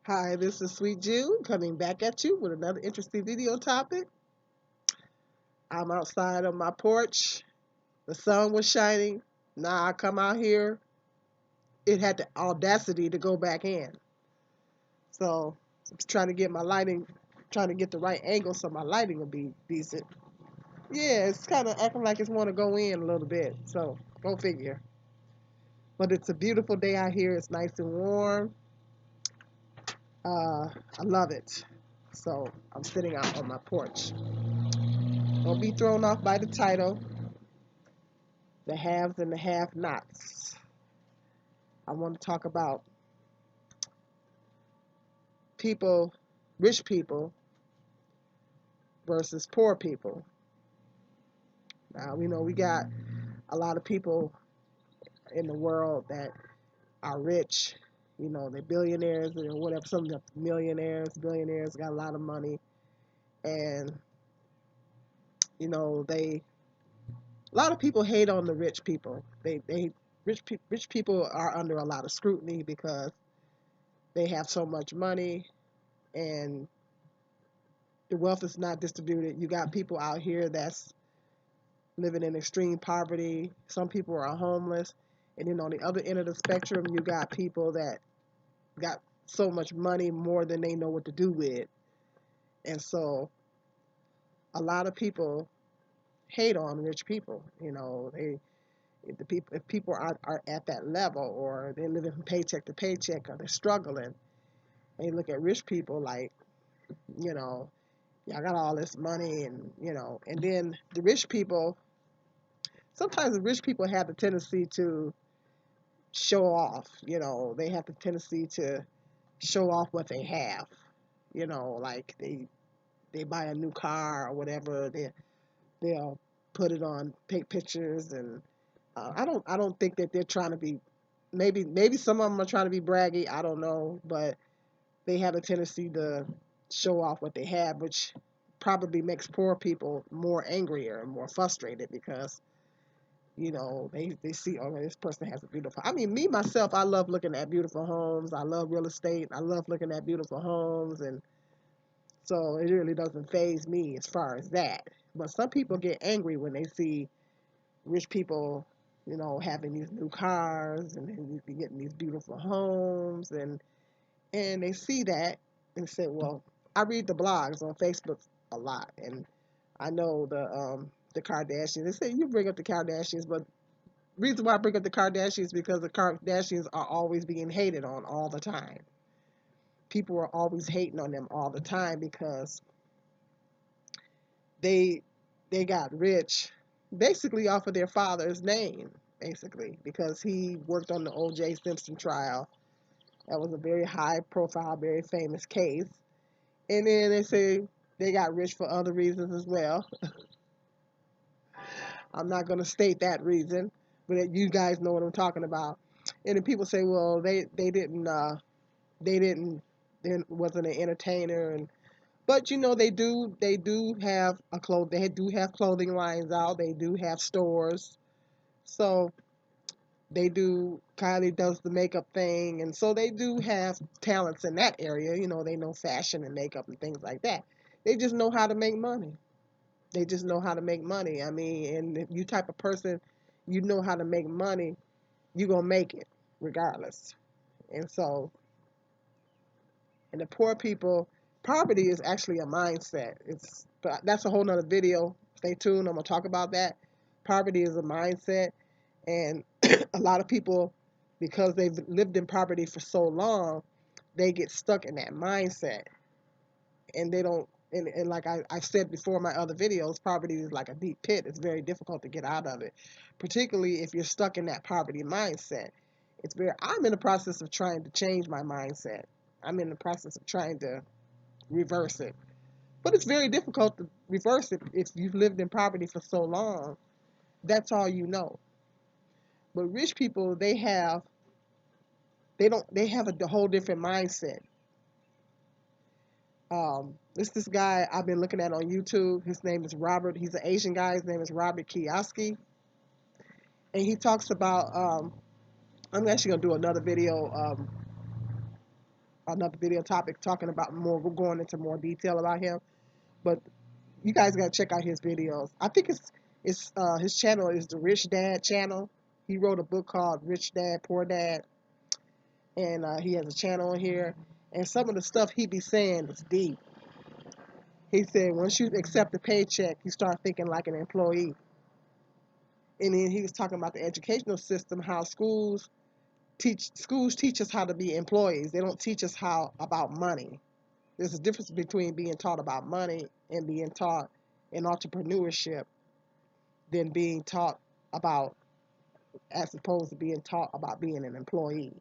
Hi, this is Sweet June coming back at you with another interesting video topic. I'm outside on my porch. The sun was shining. Now I come out here. It had the audacity to go back in. So I'm trying to get my lighting, trying to get the right angle so my lighting will be decent. Yeah, it's kind of acting like it's want to go in a little bit. So go figure. But it's a beautiful day out here. It's nice and warm. I love it. So I'm sitting out on my porch. Don't be thrown off by the title, the haves and the have nots. I want to talk about people, rich people versus poor people. Now, we know we got a lot of people in the world that are rich. They're billionaires or whatever, some of them millionaires, billionaires, got a lot of money. And, they, a lot of people hate on the rich people. Rich people are under a lot of scrutiny because they have so much money and the wealth is not distributed. You got people out here that's living in extreme poverty. Some people are homeless. And then on the other end of the spectrum, you got people that got so much money more than they know what to do with. And so a lot of people hate on rich people. If people are at that level or they're living from paycheck to paycheck or they're struggling, they look at rich people like, you know, y'all got all this money and then the rich people, sometimes the rich people have the tendency to show off. They have the tendency to show off what they have. Like they buy a new car or whatever. They'll put it on, take pictures, and I don't think that they're trying to be. Maybe some of them are trying to be braggy. I don't know, but they have a tendency to show off what they have, which probably makes poor people more angrier and more frustrated because they see, oh, this person has a beautiful. I mean, me myself, I love looking at beautiful homes. I love real estate. I love looking at beautiful homes, and so it really doesn't faze me as far as that. But some people get angry when they see rich people, having these new cars and they getting these beautiful homes, and they see that and say, well, I read the blogs on Facebook a lot, and I know the Kardashians. They say you bring up the Kardashians, but reason why I bring up the Kardashians is because the Kardashians are always being hated on all the time. People are always hating on them all the time because they they got rich basically off of their father's name, basically, because he worked on the O.J. Simpson trial. That was a very high profile, very famous case. And then they say they got rich for other reasons as well. I'm not going to state that reason, but you guys know what I'm talking about. And then people say, well, they didn't they wasn't an entertainer, and but they do have they do have clothing lines out. They do have stores, so they do. Kylie does the makeup thing, and so they do have talents in that area. They know fashion and makeup and things like that. They just know how to make money. They just know how to make money. I mean, and if you type of person, you know how to make money, you gonna make it regardless. And so, and the poor people, poverty is actually a mindset. But that's a whole nother video. Stay tuned. I'm gonna talk about that. Poverty is a mindset, and a lot of people, because they've lived in poverty for so long, they get stuck in that mindset, and they don't. And like I've said before in my other videos, poverty is like a deep pit. It's very difficult to get out of it, particularly if you're stuck in that poverty mindset. I'm in the process of trying to change my mindset. I'm in the process of trying to reverse it. But it's very difficult to reverse it if you've lived in poverty for so long. That's all you know. But rich people, they have a whole different mindset. This guy I've been looking at on YouTube. His name is Robert. He's an Asian guy. His name is Robert Kiyosaki, and he talks about. I'm actually gonna do another video another video topic talking about more, going into more detail about him. But you guys gotta check out his videos. I think it's his channel is the Rich Dad channel. He wrote a book called Rich Dad Poor Dad, and he has a channel on here. And some of the stuff he be saying is deep. He said once you accept a paycheck, you start thinking like an employee. And then he was talking about the educational system, how schools teach us how to be employees. They don't teach us how about money. There's a difference between being taught about money and being taught in entrepreneurship than being taught about, as opposed to being taught about being an employee.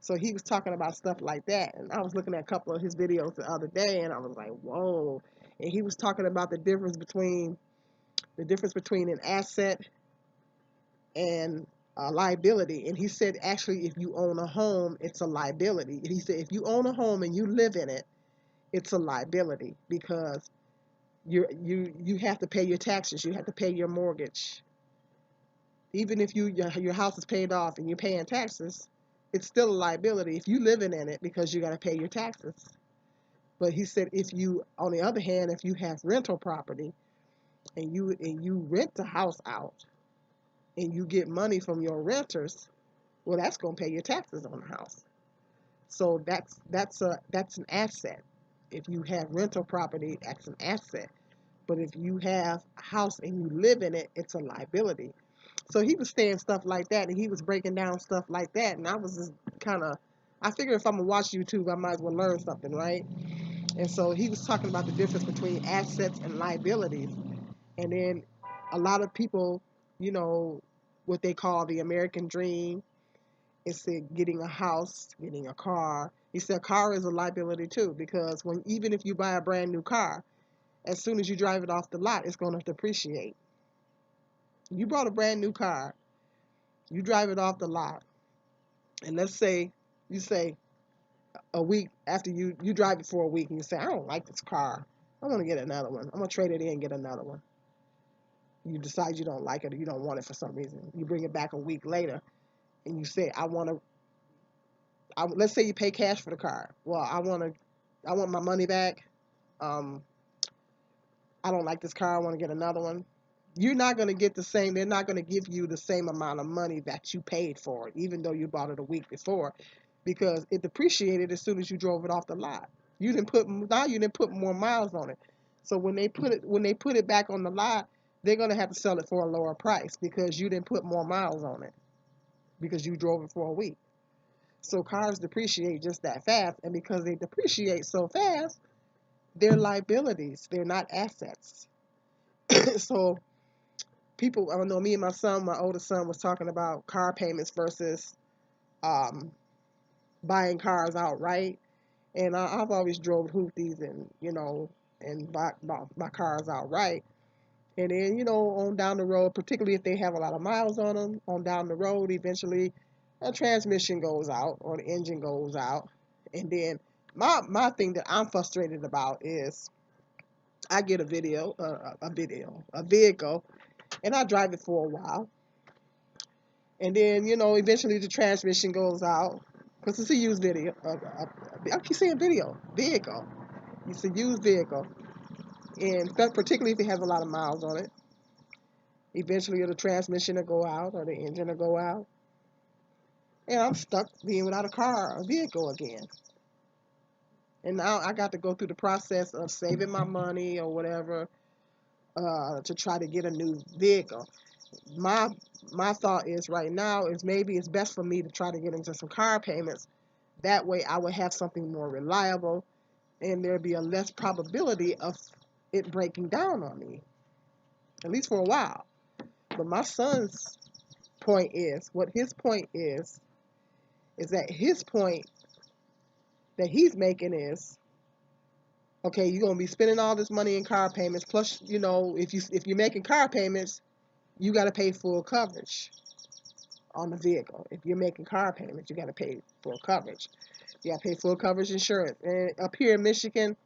So he was talking about stuff like that, and I was looking at a couple of his videos the other day, and I was like, whoa. And he was talking about the difference between an asset and a liability. And he said, actually, if you own a home, it's a liability. And he said, if you own a home and you live in it, it's a liability because you have to pay your taxes, you have to pay your mortgage. Even if your house is paid off and you're paying taxes, it's still a liability if you living in it because you got to pay your taxes. But he said, if you, on the other hand, if you have rental property and you rent the house out and you get money from your renters, well, that's going to pay your taxes on the house. So that's an asset. If you have rental property, that's an asset. But if you have a house and you live in it, it's a liability. So he was saying stuff like that, and he was breaking down stuff like that, and I was just kind of, I figured if I'm gonna watch YouTube, I might as well learn something, right? And so he was talking about the difference between assets and liabilities, and then a lot of people, you know, what they call the American dream, is getting a house, getting a car. He said a car is a liability too, because when even if you buy a brand new car, as soon as you drive it off the lot, it's going to depreciate. You bought a brand new car, you drive it off the lot, and let's say you say a week after you drive it for a week and you say, I don't like this car, I want to get another one, I'm going to trade it in and get another one. You decide you don't like it or you don't want it for some reason. You bring it back a week later and you say, let's say you pay cash for the car. Well, I want my money back. Um, I don't like this car, I want to get another one. You're not going to get the same, they're not going to give you the same amount of money that you paid for it, even though you bought it a week before, because it depreciated as soon as you drove it off the lot. Now you didn't put more miles on it. So when they put it back on the lot, they're going to have to sell it for a lower price because you didn't put more miles on it because you drove it for a week. So cars depreciate just that fast, and because they depreciate so fast, they're liabilities, they're not assets. So people, I don't know, me and my oldest son was talking about car payments versus um, buying cars outright. And I've always drove hoopties and, and bought my cars outright. And then, on down the road, particularly if they have a lot of miles on them, on down the road, eventually a transmission goes out or the engine goes out. And then my thing that I'm frustrated about is I get a vehicle, and I drive it for a while. And then, eventually the transmission goes out because it's a used video. I keep saying vehicle. It's a used vehicle. And particularly if it has a lot of miles on it. Eventually the transmission will go out or the engine will go out. And I'm stuck being without a vehicle again. And now I got to go through the process of saving my money or whatever to try to get a new vehicle. My my thought is right now is maybe it's best for me to try to get into some car payments. That way I would have something more reliable and there'd be a less probability of it breaking down on me, at least for a while. But my son's point is, what his point is that his point that he's making is, okay, you're gonna be spending all this money in car payments, plus, if you're making car payments, you gotta pay full coverage on the vehicle. If you're making car payments, you gotta pay full coverage. You gotta pay full coverage insurance. And up here in Michigan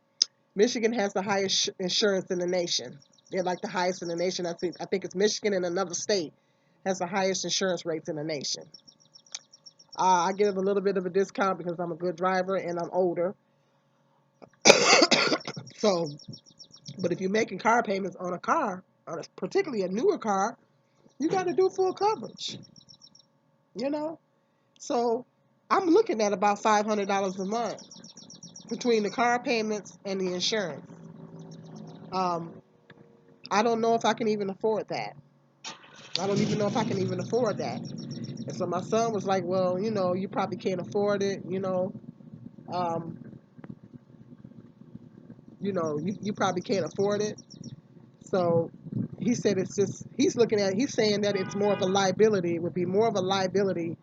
has the highest insurance in the nation. They're like the highest in the nation. I think it's Michigan and another state has the highest insurance rates in the nation. I get a little bit of a discount because I'm a good driver and I'm older. So, but if you're making car payments on a car, particularly a newer car, you got to do full coverage, you know? So I'm looking at about $500 a month between the car payments and the insurance. Um, I don't know if I can even afford that. I don't even know if I can even afford that. And so my son was like, well, you probably can't afford it, um, you probably can't afford it. So he said he's saying that it's more of a liability. It would be more of a liability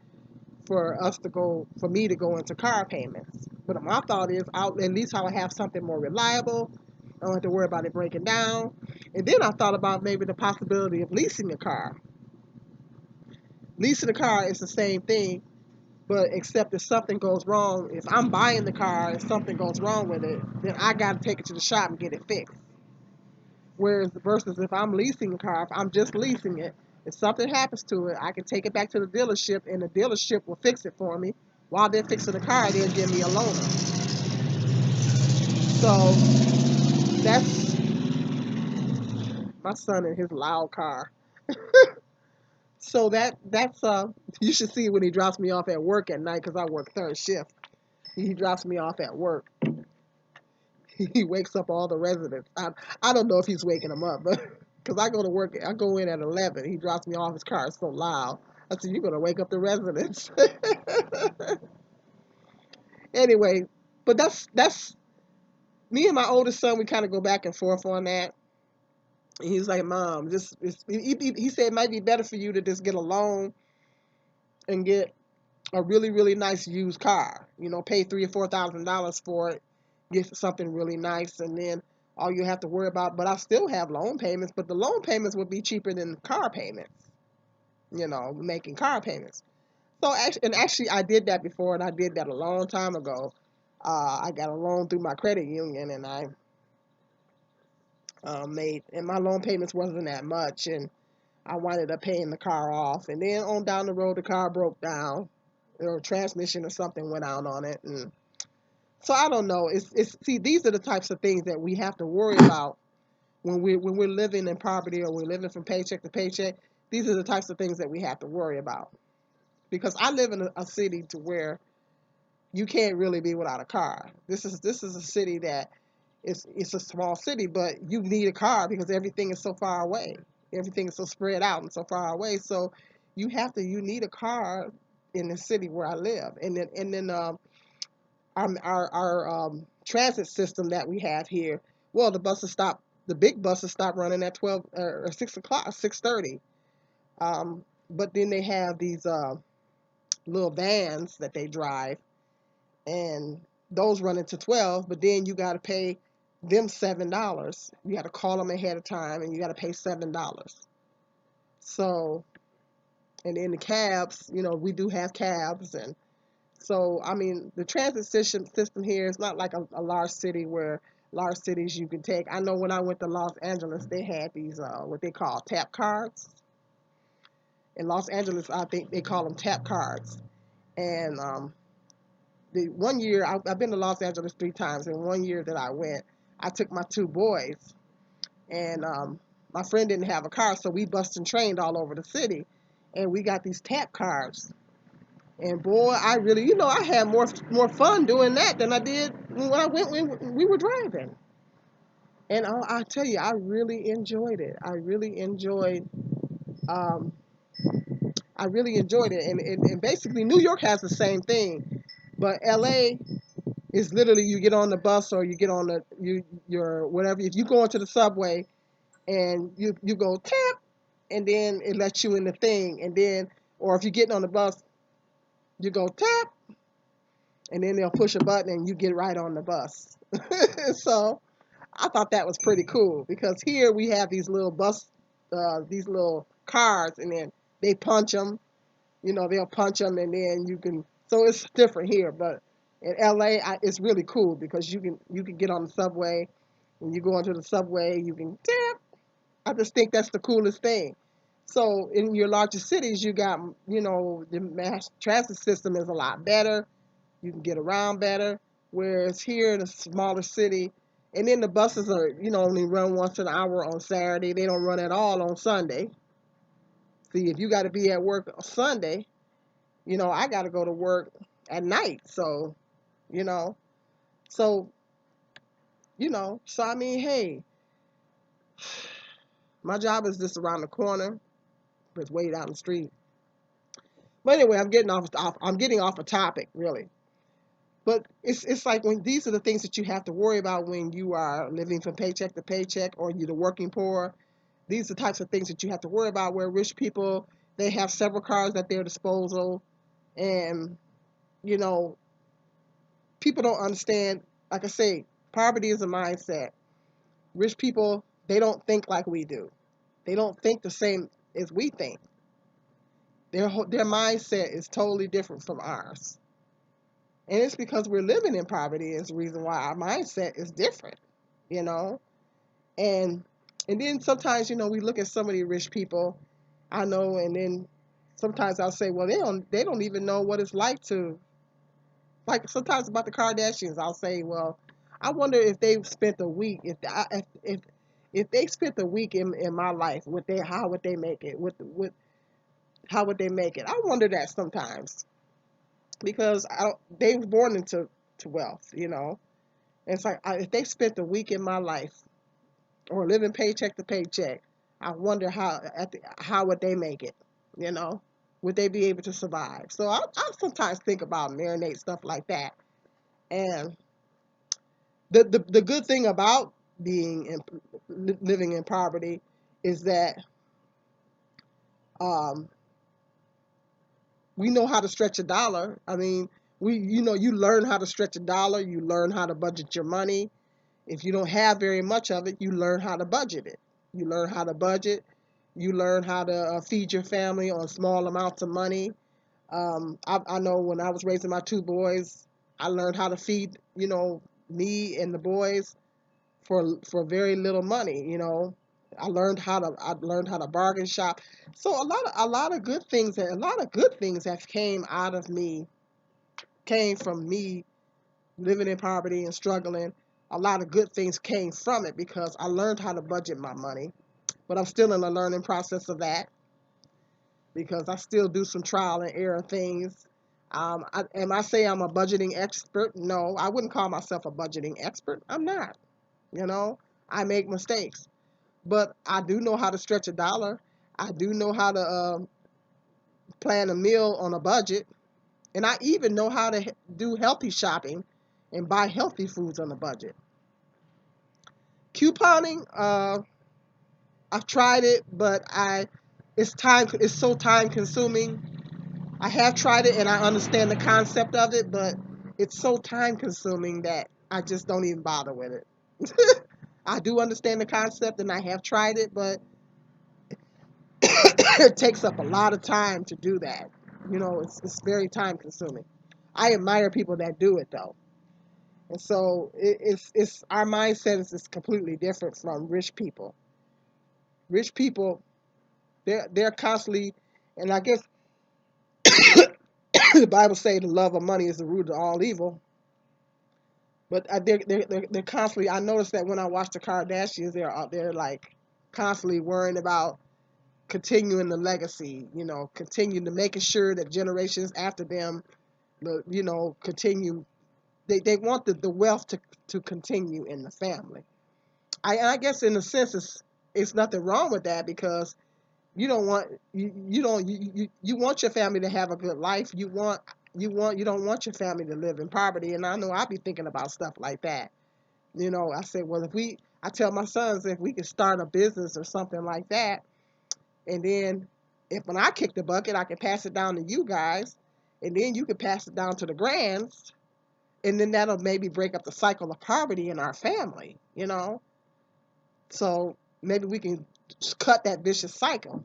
for me to go into car payments. But my thought is, at least I'll have something more reliable. I don't have to worry about it breaking down. And then I thought about maybe the possibility of leasing a car. Leasing a car is the same thing, but except if something goes wrong, if I'm buying the car and something goes wrong with it, then I got to take it to the shop and get it fixed. Whereas versus if I'm leasing a car, if I'm just leasing it, if something happens to it, I can take it back to the dealership and the dealership will fix it for me. While they're fixing the car, they'll give me a loaner. So that's my son in his loud car. So that's you should see when he drops me off at work at night because I work third shift. He drops me off at work. He wakes up all the residents. I don't know if he's waking them up, but because I go to work, I go in at 11. He drops me off. His car is so loud. I said, "You're gonna wake up the residents." Anyway, but that's me and my oldest son. We kind of go back and forth on that. And he's like, "Mom, he said it might be better for you to just get a loan and get a really really nice used car. Pay $3,000 or $4,000 for it, get something really nice, and then all you have to worry about. But I still have loan payments, but the loan payments would be cheaper than car payments. Making car payments. So actually, I did that before, and I did that a long time ago. I got a loan through my credit union, and I and my loan payments wasn't that much, and I winded up paying the car off. And then on down the road, the car broke down, or transmission or something went out on it, and so I don't know. It's see, these are the types of things that we have to worry about when we're living in poverty or we're living from paycheck to paycheck. These are the types of things that we have to worry about. Because I live in a city to where you can't really be without a car. This is a city that it's a small city, but you need a car because everything is so far away. Everything is so spread out and so far away. So you need a car in the city where I live. And then our transit system that we have here. Well, the big buses stop running at 12 or 6 o'clock, 6:30. But then they have these little vans that they drive, and those run into 12. But then you got to pay them $7. You got to call them ahead of time, and you got to pay $7. So, and in the cabs, we do have cabs, and so, I mean, the transit system here is not like a large city where large cities you can take. I know when I went to Los Angeles, they had these what they call tap cards. In Los Angeles, I think they call them tap cards. And the one year I've been to Los Angeles 3 times, and one year that I went, I took my two boys, and my friend didn't have a car, so we busted and trained all over the city, and we got these tap cards. And boy, I really, I had more fun doing that than I did when I went when we were driving. And I tell you, I really enjoyed it. Um, I really enjoyed it. And basically, New York has the same thing, but LA is literally you get on the bus or you get on your whatever. If you go into the subway and you go tap, and then it lets you in the thing, and then or if you're getting on the bus, you go tap, and then they'll push a button and you get right on the bus. So I thought that was pretty cool because here we have these little cards, and then they punch them. They'll punch them, and then you can. So it's different here, but in LA, it's really cool because you can get on the subway. When you go into the subway, you can tap. I just think that's the coolest thing. So in your larger cities, you got, the mass transit system is a lot better. You can get around better. Whereas here in a smaller city, and then the buses are, only run once an hour on Saturday. They don't run at all on Sunday. See, if you got to be at work on Sunday, I got to go to work at night. So, you know, so, so I mean, hey, my job is just around the corner, but it's way down the street. But anyway, I'm getting off a topic, really. But it's like when these are the things that you have to worry about when you are living from paycheck to paycheck or you're the working poor. These are the types of things that you have to worry about where rich people, they have several cars at their disposal, and you know people don't understand. Like I say, poverty is a mindset. Rich people, they don't think like we do. They don't think the same as we think. Their mindset is totally different from ours. And it's because we're living in poverty is the reason why our mindset is different, you know? And then sometimes, we look at some of the rich people, I know, and then sometimes I'll say, well, they don't even know what it's like sometimes about the Kardashians, I'll say, well, I wonder if they spent a week, if they spent a week in my life, how would they make it? How would they make it? I wonder that sometimes because they were born into to wealth, And it's like if they spent a week in my life or living paycheck to paycheck, I wonder how would they make it, you know? Would they be able to survive? So I sometimes think about marinate stuff like that. And the good thing about living in poverty is that um, we know how to stretch a dollar. I mean, you learn how to stretch a dollar. You learn how to budget your money. If you don't have very much of it, you learn how to budget it. You learn how to budget. You learn how to feed your family on small amounts of money. I know when I was raising my two boys, I learned how to feed, me and the boys for very little money. I learned how to bargain shop. So a lot of good things that came from me living in poverty and struggling. A lot of good things came from it because I learned how to budget my money. But I'm still in the learning process of that because I still do some trial and error things. Am I say I'm a budgeting expert? No, I wouldn't call myself a budgeting expert. I'm not. You know, I make mistakes, but I do know how to stretch a dollar. I do know how to plan a meal on a budget, and I even know how to do healthy shopping and buy healthy foods on a budget. Couponing, I've tried it, but it's so time consuming. I have tried it and I understand the concept of it, but it's so time consuming that I just don't even bother with it. I do understand the concept and I have tried it, but it takes up a lot of time to do that. It's very time consuming. I admire people that do it though. And so it's our mindset is completely different from rich people. Rich people, they're constantly, and I guess the Bible say the love of money is the root of all evil. But they're constantly. I noticed that when I watch the Kardashians, they're out there like constantly worrying about continuing the legacy. Continuing to making sure that generations after them, continue. They want the wealth to continue in the family. I guess in a sense it's nothing wrong with that because you want your family to have a good life. You don't want your family to live in poverty. And I know I'll be thinking about stuff like that. I say, well, I tell my sons if we could start a business or something like that, and then if when I kick the bucket, I can pass it down to you guys, and then you can pass it down to the grands, and then that'll maybe break up the cycle of poverty in our family. So maybe we can cut that vicious cycle.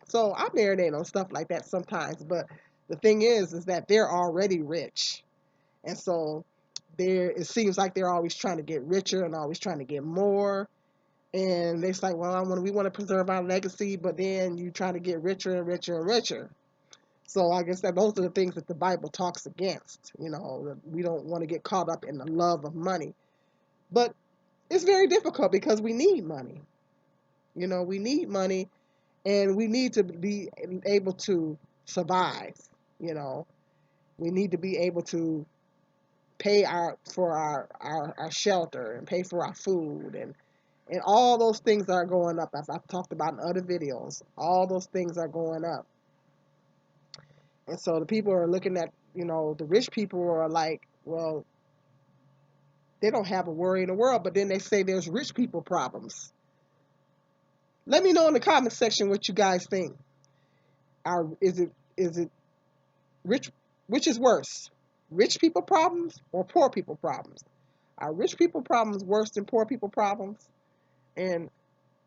So I marinate on stuff like that sometimes, but the thing is that they're already rich, and so it seems like they're always trying to get richer and always trying to get more. And they say, well, we want to preserve our legacy, but then you try to get richer and richer and richer. So I guess that those are the things that the Bible talks against. We don't want to get caught up in the love of money. But it's very difficult because we need money. We need money, and we need to be able to survive. You know, we need to be able to pay for our shelter and pay for our food and all those things are going up, as I've talked about in other videos. All those things are going up. And so the people are looking at, the rich people are like, well, they don't have a worry in the world, but then they say there's rich people problems. Let me know in the comment section what you guys think. Is it rich, which is worse? Rich people problems or poor people problems? Are rich people problems worse than poor people problems? And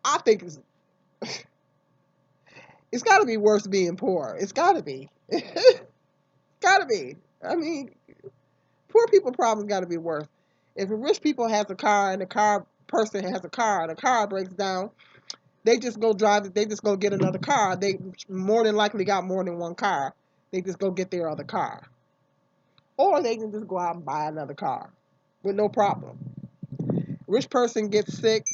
I think it's got to be worse being poor. It's got to be. Got to be. I mean, poor people problems got to be worse. If a rich people has a car and the car person has a car and the car breaks down, they just go drive it. They just go get another car. They more than likely got more than one car. They just go get their other car, or they can just go out and buy another car with no problem. Rich person gets sick,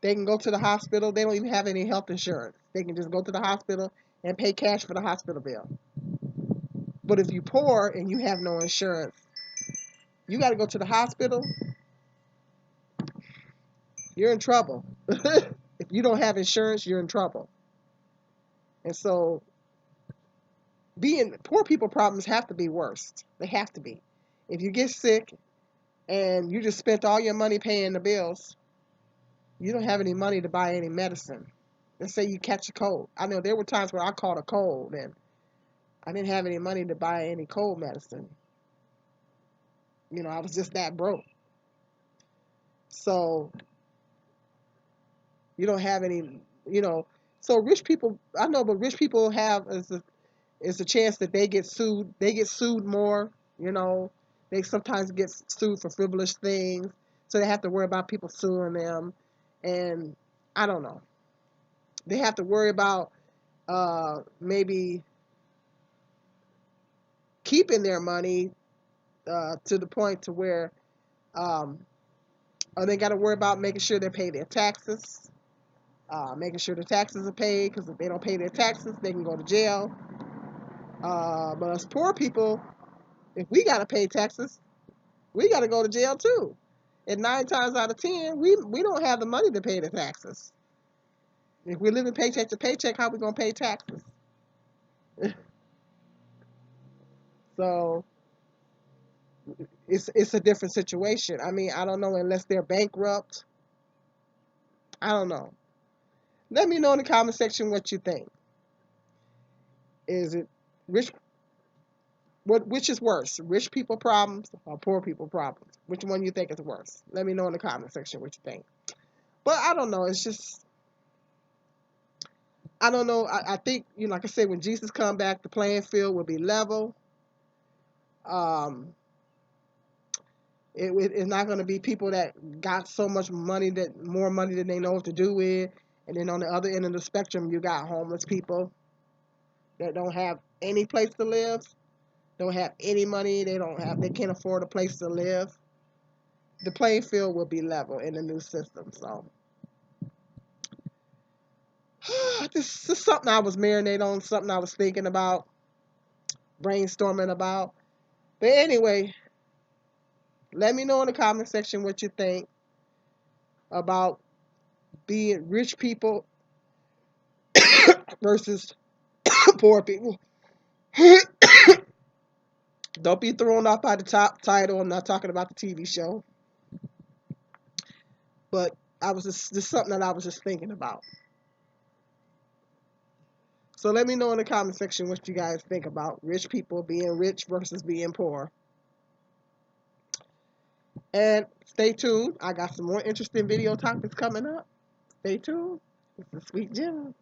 they can go to the hospital. They don't even have any health insurance. They can just go to the hospital and pay cash for the hospital bill. But if you're poor and you have no insurance, you got to go to the hospital, you're in trouble. If you don't have insurance, you're in trouble. And so being poor people problems have to be worse. They have to be. If you get sick and you just spent all your money paying the bills, you don't have any money to buy any medicine. Let's say you catch a cold. I know there were times where I caught a cold and I didn't have any money to buy any cold medicine. I was just that broke. So you don't have any, so rich people, I know, but rich people have is a chance that they get sued. They get sued more, you know. They sometimes get sued for frivolous things. So they have to worry about people suing them. And I don't know. They have to worry about maybe keeping their money to the point to where um, or they got to worry about making sure they pay their taxes, making sure the taxes are paid, because if they don't pay their taxes, they can go to jail. But us poor people, if we got to pay taxes, we got to go to jail too. And 9 times out of 10, we don't have the money to pay the taxes. If we're living paycheck to paycheck, how we gonna pay taxes? So it's a different situation. I mean, I don't know, unless they're bankrupt. I don't know. Let me know in the comment section what you think. Is it rich? Which is worse, rich people problems or poor people problems? Which one you think is worse? Let me know in the comment section what you think. But I don't know. It's just I don't know. I think like I said, when Jesus come back, the playing field will be level. Um, it's not going to be people that got so much money, that more money than they know what to do with. And then on the other end of the spectrum, you got homeless people that don't have any place to live, don't have any money, they can't afford a place to live. The playing field will be level in the new system. So this is something I was marinating on, something I was thinking about, brainstorming about. But anyway, let me know in the comment section what you think about being rich people versus poor people. Don't be thrown off by the top title. I'm not talking about the TV show, but I was just something that I was just thinking about. So let me know in the comment section what you guys think about rich people being rich versus being poor. And stay tuned. I got some more interesting video topics coming up. Stay tuned. This is Sweet Jim.